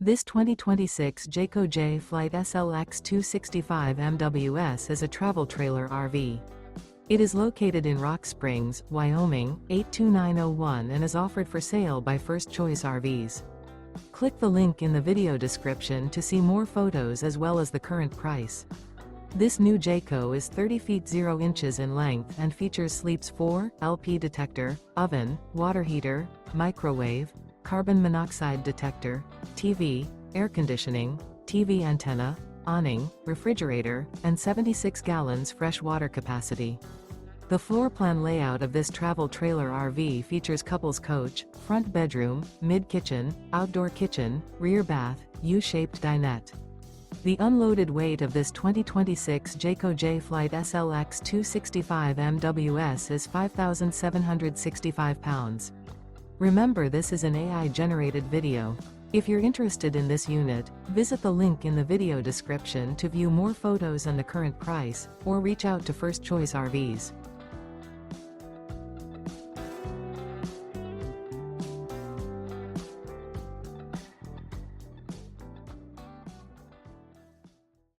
This 2026 Jayco J Flight SLX 265 MWS is a travel trailer RV. It is located in Rock Springs, Wyoming, 82901 and is offered for sale by First Choice RVs. Click the link in the video description to see more photos as well as the current price. This new Jayco is 30 feet 0 inches in length and features sleeps 4, LP detector, oven, water heater, microwave, carbon monoxide detector, TV, air conditioning, TV antenna, awning, refrigerator, and 76 gallons fresh water capacity. The floor plan layout of this travel trailer RV features couples coach, front bedroom, mid-kitchen, outdoor kitchen, rear bath, U-shaped dinette. The unloaded weight of this 2026 Jayco J Flight SLX 265 MWS is 5,765 pounds. Remember, this is an AI-generated video. If you're interested in this unit, visit the link in the video description to view more photos and the current price, or reach out to First Choice RVs.